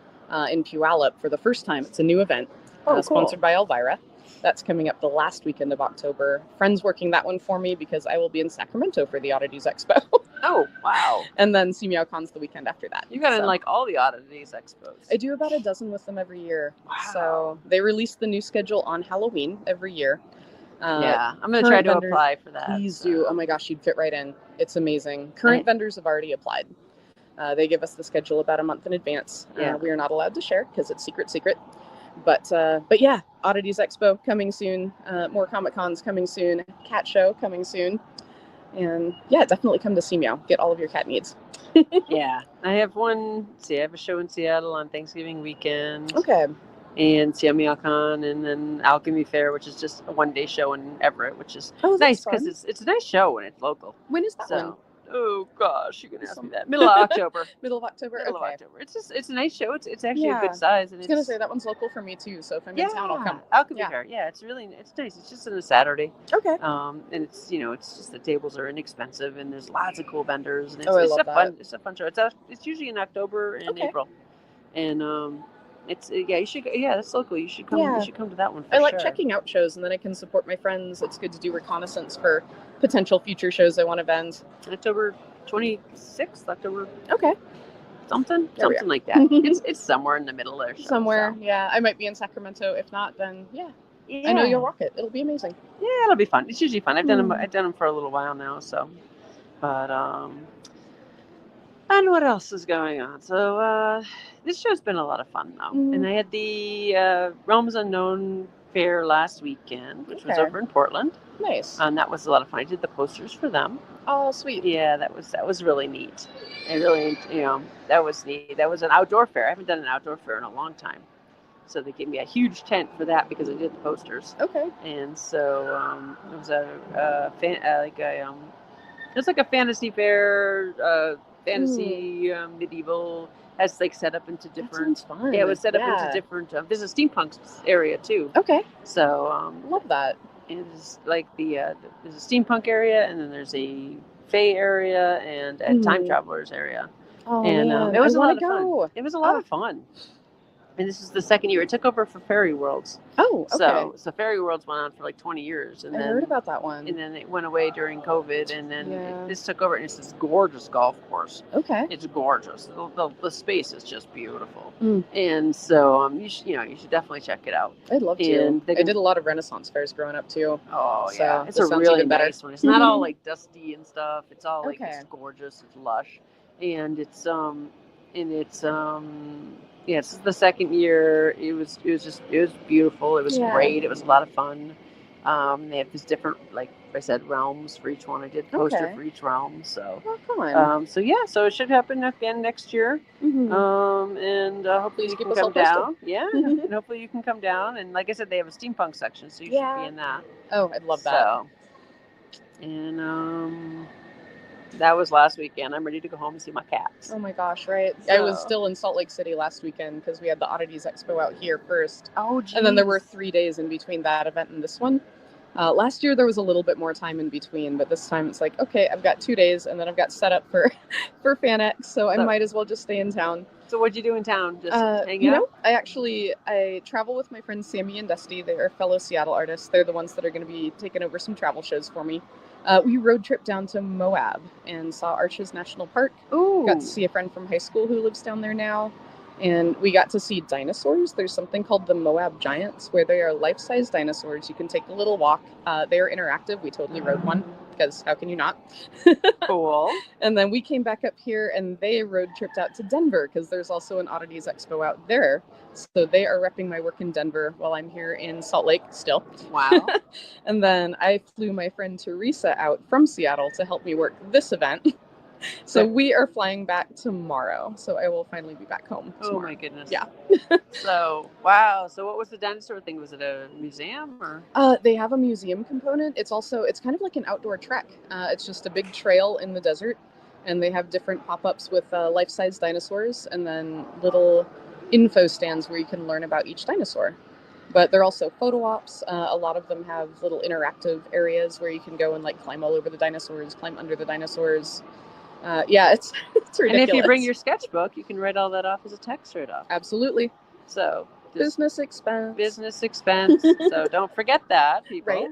in Puyallup for the first time. It's a new event, cool. sponsored by Elvira. That's coming up the last weekend of October. Friends working that one for me because I will be in Sacramento for the Oddities Expo. Oh, wow. And then Sea-Meow Con's the weekend after that. You got in like all the Oddities Expos. I do about a dozen with them every year. Wow. So they release the new schedule on Halloween every year. Yeah, I'm going to try to apply for that. Please do. Oh my gosh, you'd fit right in. It's amazing. Current vendors have already applied. They give us the schedule about a month in advance. Yeah. We are not allowed to share because it's secret. But yeah, Oddities Expo coming soon. More Comic Cons coming soon. Cat show coming soon. And yeah, definitely come to Sea-Meow. Get all of your cat needs. Yeah, I have a show in Seattle on Thanksgiving weekend. Okay. And Sea-Meow Con, and then Alchemy Fair, which is just a 1-day show in Everett, which is nice because it's a nice show and it's local. When is that one? Oh gosh, you're gonna ask me that. Middle of October. Middle of October. Middle of October. It's a nice show. It's actually a good size. And I was gonna say that one's local for me too. So if I'm in town, I'll come. Alchemy Fair. Yeah, it's nice. It's just on a Saturday. Okay. And it's it's just the tables are inexpensive and there's lots of cool vendors and it's a fun show. It's usually in October and April, and you should that's local. You should come. Yeah. You should come to that one. I like checking out shows, and then I can support my friends. It's good to do reconnaissance for potential future shows I want to vend. October 26th, October. Okay. Something like that. it's somewhere in the middle there. Somewhere, yeah. I might be in Sacramento. If not, then yeah. I know you'll rock it. It'll be amazing. Yeah, it'll be fun. It's usually fun. I've done them for a little while now, so. But and what else is going on? So this show's been a lot of fun though, and I had the Realms Unknown fair last weekend, which was over in Portland. Nice. And that was a lot of fun. I did the posters for them. Oh, sweet. Yeah, that was really neat. I really, that was neat. That was an outdoor fair. I haven't done an outdoor fair in a long time. So they gave me a huge tent for that because I did the posters. Okay. And so it was it's like a fantasy fair, fantasy medieval. Has like set up into different. That sounds fun. Yeah, it was set up into different. There's a steampunk area too. Okay. So love that. It's like there's a steampunk area, and then there's a fae area and a time travelers area. Oh, and man. it was I a lot of go. fun. It was a lot of fun. And this is the second year. It took over for Fairy Worlds. Oh, okay. So Fairy Worlds went on for like 20 years. And I heard about that one. And then it went away during COVID. And then this took over. And it's this gorgeous golf course. Okay. It's gorgeous. The space is just beautiful. And so you should definitely check it out. I'd love to. I did a lot of Renaissance fairs growing up too. Oh, so yeah. It's a really nice one. It's not all like dusty and stuff. It's all like it's gorgeous. It's lush. And it's it's the second year. It was beautiful. It was great. It was a lot of fun. They have these different like I said realms for each one. I did poster Okay. for each realm. So, fun. so yeah, so it should happen again next year. And hopefully Please you keep can us all come posted. down. Yeah, and hopefully you can come down. And like I said, they have a steampunk section, so you should be in that. Oh, I'd love that. So, and that was last weekend. I'm ready to go home and see my cats. Oh my gosh, right? So, I was still in Salt Lake City last weekend because we had the Oddities Expo out here first. oh, geez. And then there were 3 days in between that event and this one. Last year there was a little bit more time in between, but this time it's like, okay, I've got 2 days and then I've got set up for FanX, so I might as well just stay in town. So what'd you do in town? Just hang you out? know, I travel with my friends Sammy and Dusty. They are fellow Seattle artists. They're the ones that are going to be taking over some travel shows for me. We road tripped down to Moab and saw Arches National Park. Ooh. Got to see a friend from high school who lives down there now. And we got to see dinosaurs. There's something called the Moab Giants, where they are life-size dinosaurs. You can take a little walk. They are interactive. We totally rode one, because how can you not? Cool. And then we came back up here, and they road tripped out to Denver, because there's also an Oddities Expo out there. So they are repping my work in Denver while I'm here in Salt Lake still. Wow. And then I flew my friend Teresa out from Seattle to help me work this event. So we are flying back tomorrow. So I will finally be back home tomorrow. Oh my goodness. Yeah. So, wow. So what was the dinosaur thing? Was it a museum or? They have a museum component. It's kind of like an outdoor trek. It's just a big trail in the desert. And they have different pop-ups with life-size dinosaurs and then little info stands where you can learn about each dinosaur. But they're also photo ops. A lot of them have little interactive areas where you can go and like climb all over the dinosaurs, climb under the dinosaurs. Yeah, it's ridiculous. And if you bring your sketchbook, you can write all that off as a text write-off. Absolutely. So business expense. Business expense. So don't forget that, people. Right.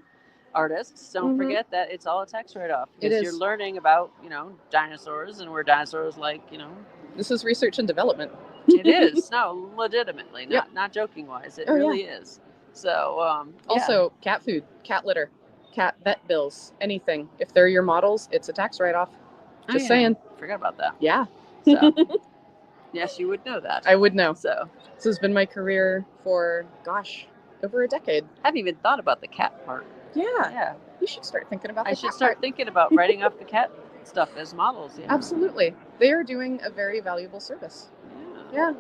Artists, don't forget that it's all a text write-off. It is. You're learning about, dinosaurs and where dinosaurs This is research and development. It is. No, legitimately. Not joking wise. It really is. So, Also, cat food, cat litter, cat vet bills, anything. If they're your models, it's a tax write-off. Just saying. Forgot about that. Yeah. So, yes, you would know that. I would know. So, this has been my career for, over a decade. I haven't even thought about the cat part. Yeah. Yeah. You should start thinking about I should start thinking about writing up the cat stuff as models. Yeah. Absolutely. They are doing a very valuable service. Yeah.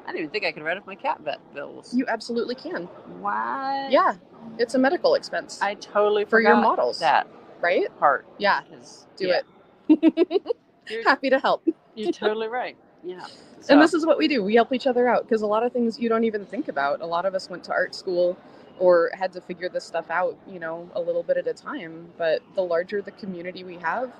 I didn't even think I could write up my cat vet bills. You absolutely can. What? Yeah. It's a medical expense. I totally for forgot your models. that right? Part. Yeah. Do it. You're happy to help. You're totally right. Yeah. So. And this is what we do. We help each other out because a lot of things you don't even think about. A lot of us went to art school or had to figure this stuff out, a little bit at a time. But the larger the community we have,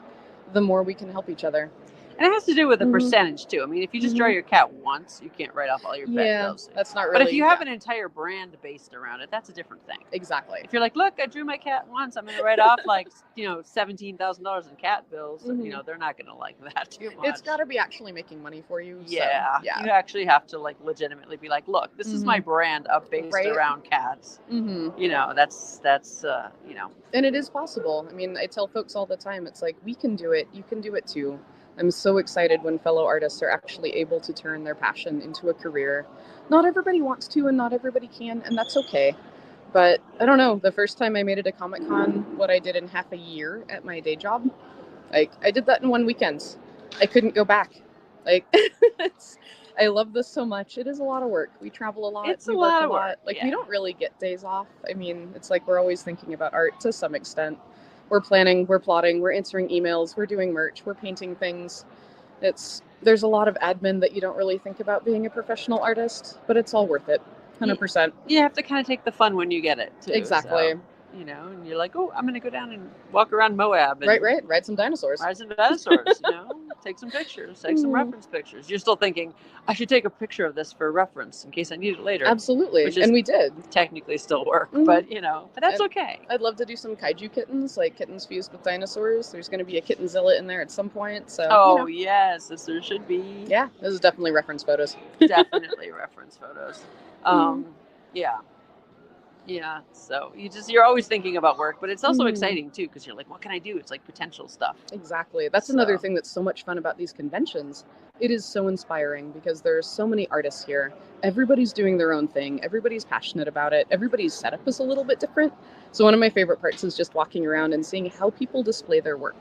the more we can help each other. And it has to do with the percentage, too. I mean, if you just draw your cat once, you can't write off all your vet bills. That's not really... But if you have an entire brand based around it, that's a different thing. Exactly. If you're like, look, I drew my cat once, I'm going to write off $17,000 in cat bills. They're not going to like that too much. It's got to be actually making money for you. Yeah. So, yeah. You actually have to legitimately be like, look, this is my brand based around cats. That's. And it is possible. I mean, I tell folks all the time, it's like, we can do it. You can do it too. I'm so excited when fellow artists are actually able to turn their passion into a career. Not everybody wants to and not everybody can, and that's okay. But I don't know, the first time I made it to Comic-Con, what I did in half a year at my day job, I did that in one weekend. I couldn't go back. I love this so much. It is a lot of work. We travel a lot. It's we a work lot of work. We don't really get days off. I mean, it's like we're always thinking about art to some extent. We're planning, we're plotting, we're answering emails, we're doing merch, we're painting things. There's a lot of admin that you don't really think about being a professional artist, but it's all worth it, 100%. You have to kind of take the fun when you get it, too. Exactly. So, and you're like, oh, I'm going to go down and walk around Moab. And right. Ride some dinosaurs. Take some pictures, take some reference pictures. You're still thinking, I should take a picture of this for reference in case I need it later. Absolutely. And we did. Technically still work, but that's okay. I'd love to do some kaiju kittens, like kittens fused with dinosaurs. There's going to be a Kittenzilla in there at some point. So. Yes, there should be. Yeah, this is definitely reference photos. Definitely reference photos. Yeah. Yeah, so you're always thinking about work, but it's also Mhm. exciting too, because you're like, what can I do? It's like potential stuff. Exactly. That's another thing that's so much fun about these conventions. It is so inspiring because there's so many artists here. Everybody's doing their own thing. Everybody's passionate about it. Everybody's setup is a little bit different. So one of my favorite parts is just walking around and seeing how people display their work.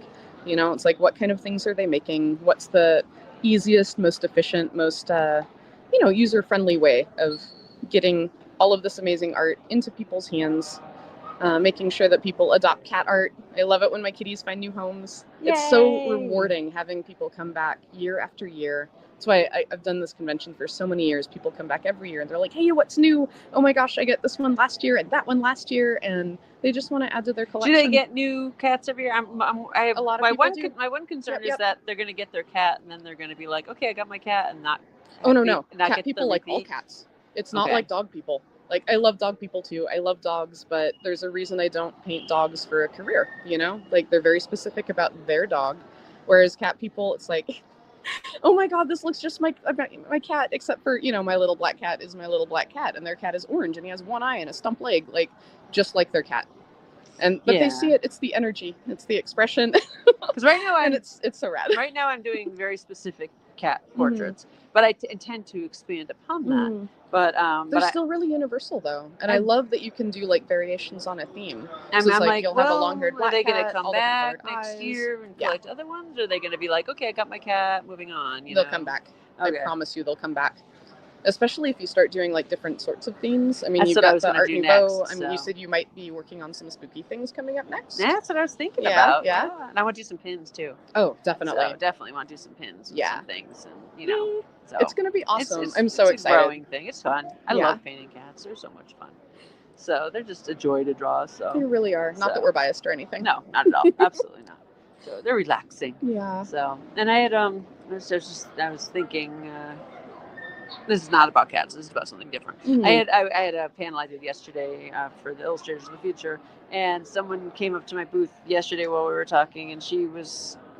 You know, it's like, what kind of things are they making? What's the easiest, most efficient, most, user-friendly way of getting all of this amazing art into people's hands, making sure that people adopt cat art. I love it when my kitties find new homes. Yay! It's so rewarding having people come back year after year. That's why I've done this convention for so many years. People come back every year and they're like, hey, what's new? Oh my gosh, I get this one last year and that one last year. And they just want to add to their collection. Do they get new cats every year? I have A lot of my people one do. my one concern Yep. is that they're going to get their cat and then they're going to be like, okay, I got my cat, and not. Oh no. Not Cat get people the like all repeat. cats. It's not Okay. like dog people. Like, I love dog people too. I love dogs, but there's a reason I don't paint dogs for a career, you know? Like, they're very specific about their dog. Whereas cat people, it's like, oh my God, this looks just my cat, except for, my little black cat is my little black cat, and their cat is orange, and he has one eye and a stump leg, like, just like their cat. But they see it, it's the energy, it's the expression. Because right now it's so rad. Right now I'm doing very specific cat portraits, but I intend to expand upon that. But they're still really universal though, and I love that you can do like variations on a theme. And so I'm like, you'll have a long-haired black are they going to cat, come all back different next eyes. year and collect other ones? Or are they going to be like, okay, I got my cat, moving on? They'll come back. Okay. I promise you, they'll come back. Especially if you start doing like different sorts of themes. I mean, you've got the Art Nouveau. I mean, you said you might be working on some spooky things coming up next. Yeah, that's what I was thinking about. Yeah. And I want to do some pins too. Oh, definitely. So definitely want to do some pins and some things, and so it's going to be awesome. I'm so excited. It's a growing thing. It's fun. I love painting cats. They're so much fun. So they're just a joy to draw. So they really are. Not that we're biased or anything. No, not at all. Absolutely not. So they're relaxing. Yeah. So, and I had I was thinking. This is not about cats. This is about something different. I had a panel I did yesterday for the Illustrators of the Future, and someone came up to my booth yesterday while we were talking, and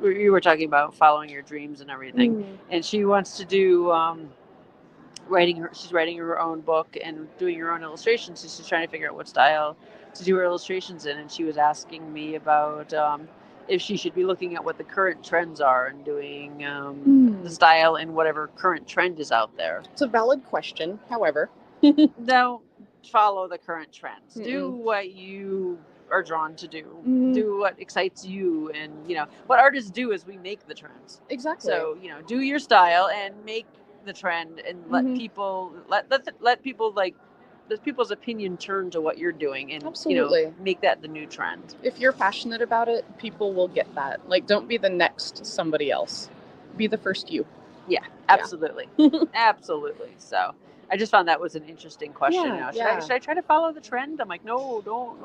we were talking about following your dreams and everything, and she wants to do she's writing her own book and doing her own illustrations. So she's trying to figure out what style to do her illustrations in, and she was asking me about if she should be looking at what the current trends are and doing the style in whatever current trend is out there. It's a valid question. However, don't follow the current trends. Do what you are drawn to do. Do what excites you, and what artists do is we make the trends. Exactly. So do your style and make the trend, and let people let people's opinion turn to what you're doing, and absolutely make that the new trend. If you're passionate about it, people will get that. Like, don't be the next somebody else. Be the first you. Yeah, absolutely. Absolutely. So I just found that was an interesting question. Should I try to follow the trend? I'm like, no, don't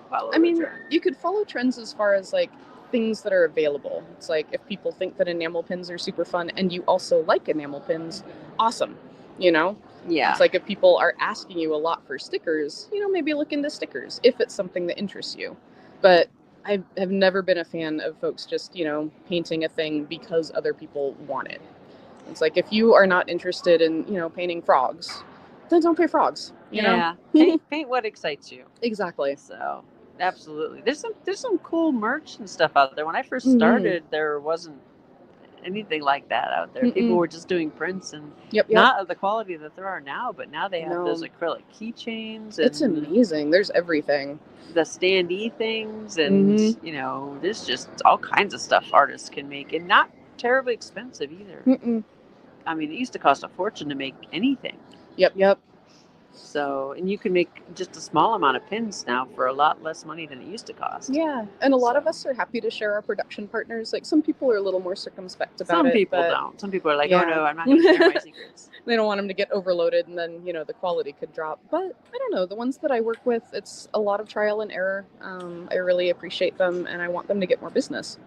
follow the trend. You could follow trends as far as like things that are available. It's like, if people think that enamel pins are super fun and you also like enamel pins, awesome. Yeah. It's like, if people are asking you a lot for stickers, maybe look into stickers if it's something that interests you. But I have never been a fan of folks just, painting a thing because other people want it. It's like, if you are not interested in, painting frogs, then don't paint frogs. You know? Paint what excites you. Exactly. So absolutely. There's some cool merch and stuff out there. When I first started, there wasn't anything like that out there. People were just doing prints and not of the quality that there are now, but now they have those acrylic keychains. It's amazing. There's everything. The standee things, and there's just all kinds of stuff artists can make, and not terribly expensive either. I mean, it used to cost a fortune to make anything. Yep. So, and you can make just a small amount of pins now for a lot less money than it used to cost. Yeah, and a lot of us are happy to share our production partners. Like, some people are a little more circumspect about it. Some people don't. Some people are like, oh no, I'm not going to share my secrets. They don't want them to get overloaded, and then, the quality could drop. But I don't know, the ones that I work with, it's a lot of trial and error. I really appreciate them, and I want them to get more business.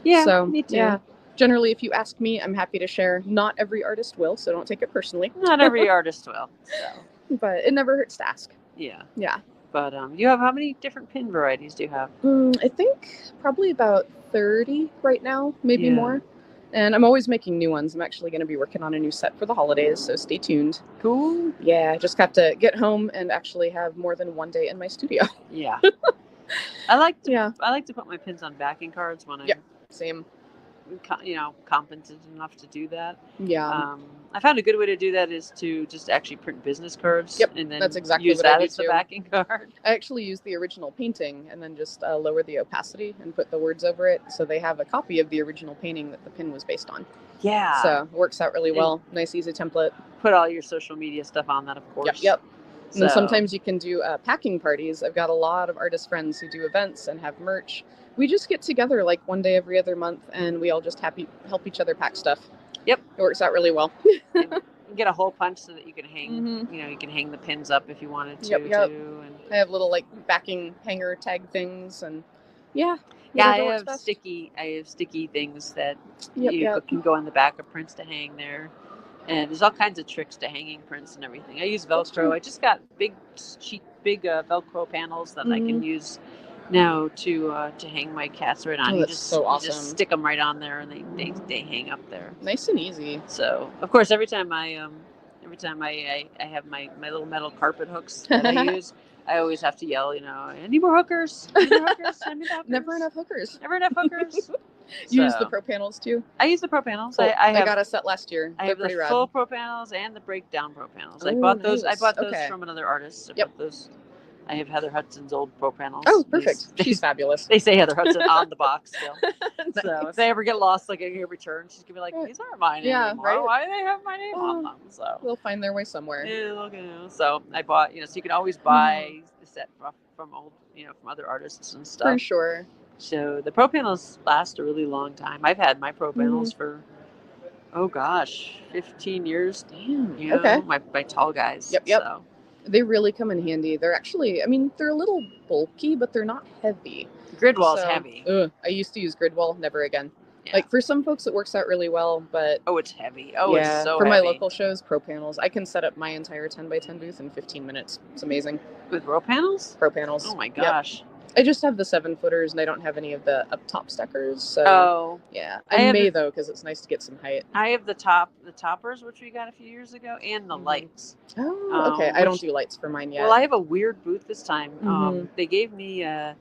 Yeah, so, me too. Yeah. Generally, if you ask me, I'm happy to share. Not every artist will, so don't take it personally. Not every artist will. So. But it never hurts to ask. Yeah. Yeah. But you have, how many different pin varieties do you have? I think probably about 30 right now, maybe more. And I'm always making new ones. I'm actually going to be working on a new set for the holidays, so stay tuned. Cool. Yeah, I just have to get home and actually have more than one day in my studio. Yeah. I like to put my pins on backing cards when I'm same. Competent enough to do that. Yeah. I found a good way to do that is to just actually print business cards. Yep, and then that's exactly use what that I do as the too. backing card. I actually use the original painting and then just lower the opacity and put the words over it, so they have a copy of the original painting that the pin was based on. Yeah. So it works out really well. Nice, easy template. Put all your social media stuff on that, of course. Yep. And then sometimes you can do packing parties. I've got a lot of artist friends who do events and have merch. We just get together like one day every other month, and we all just help each other pack stuff. Yep. It works out really well. You get a hole punch so that you can hang, you can hang the pins up if you wanted to. Yep. Too, and I have little like backing hanger tag things, and I have sticky things that you can go on the back of prints to hang there. And there's all kinds of tricks to hanging prints and everything. I use Velcro. I just got big Velcro panels that I can use now to hang my cats right on. Oh, you that's so awesome. You just stick them right on there, and they hang up there. Nice and easy. So of course, every time I have my little metal carpet hooks that I use, I always have to yell, I need more hookers. Send me the hookers. Never enough hookers. You use the Pro panels too? I use the Pro panels. Cool. I got a set last year. I have the full Pro panels and the breakdown Pro panels. I bought those from another artist. I have Heather Hudson's old Pro panels. Oh, perfect. She's fabulous. They say Heather Hudson on the box still. Nice. So if they ever get lost, like a return, she's gonna be like, "These aren't mine anymore. Right? Why do they have my name on them?" So they'll find their way somewhere. Yeah, so I bought, so you can always buy the set from old, from other artists and stuff. For sure. So the Pro panels last a really long time. I've had my Pro panels for 15 years. Damn. Okay. My tall guys. Yep. So. They really come in handy. They're actually, they're a little bulky, but they're not heavy. Gridwall's heavy. I used to use Gridwall, never again. Yeah. Like for some folks, it works out really well, but it's heavy. It's so for heavy. My local shows, Pro panels, I can set up my entire 10x10 booth in 15 minutes. It's amazing. With Pro panels? Pro panels. Oh my gosh. Yep. I just have the 7-footers, and I don't have any of the up top stackers. So yeah, I may though, because it's nice to get some height. I have the toppers, which we got a few years ago, and the lights. Oh, okay. I don't do lights for mine yet. Well, I have a weird booth this time. They gave me a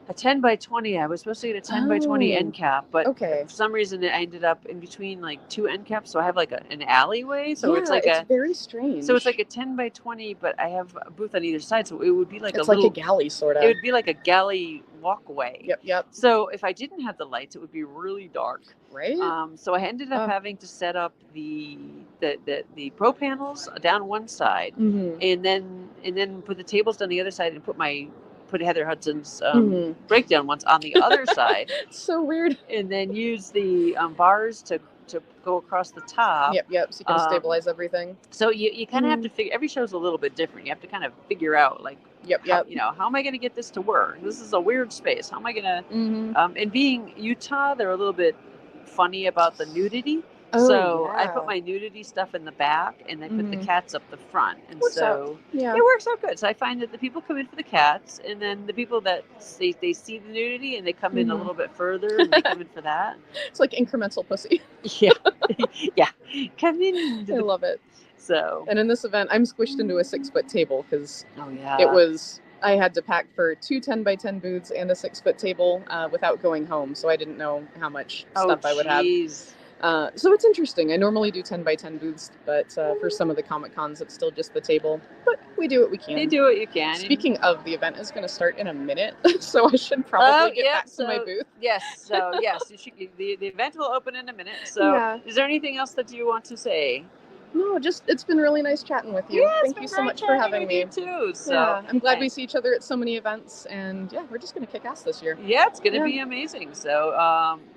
10x20. I was supposed to get a 10x20 end cap, but for some reason I ended up in between like two end caps, so I have like an alleyway. So it's like it's very strange. So it's like a 10x20, but I have a booth on either side, so it would be like it's like a galley sort of. It would be like a galley walkway. Yep. So if I didn't have the lights, it would be really dark. Right. So I ended up having to set up the Pro panels down one side, and then put the tables down the other side, and put Heather Hudson's breakdown ones on the other side. It's so weird. And then use the bars to go across the top. Yep. So you can stabilize everything. So you kind of have to figure. Every show is a little bit different. You have to kind of figure out like. How am I going to get this to work? This is a weird space. How am I going to? And being Utah, they're a little bit funny about the nudity. I put my nudity stuff in the back, and I put the cats up the front, and it works out good. So I find that the people come in for the cats, and then the people that they see the nudity and they come in a little bit further, and they come in for that. It's like incremental pussy. Yeah, come in. I love it. So, and in this event, I'm squished into a 6-foot table because I had to pack for 2 10x10 booths and a 6-foot table without going home, so I didn't know how much stuff I would have. So it's interesting. I normally do 10x10 booths, but for some of the Comic Cons, it's still just the table. But we do what we can. You do what you can. Speaking of, the event is going to start in a minute, so I should probably get back to my booth. Yes. So yes, the event will open in a minute. So is there anything else that you want to say? No, just it's been really nice chatting with you. Thank you so much for having me. Too. So I'm glad we see each other at so many events, and we're just going to kick ass this year. Yeah, it's going to be amazing. So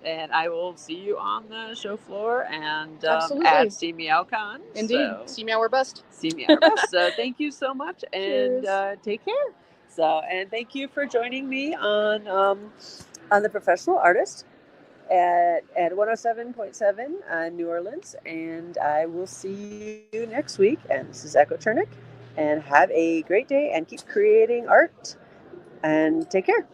and I will see you on the show floor and at Sea-Meow Con. Indeed, Sea-Meow or bust. Sea-Meow or bust. So thank you so much, and take care. So and thank you for joining me on the Professional Artist at 107.7 New Orleans, and I will see you next week. And this is Echo Chernik, and have a great day and keep creating art and take care.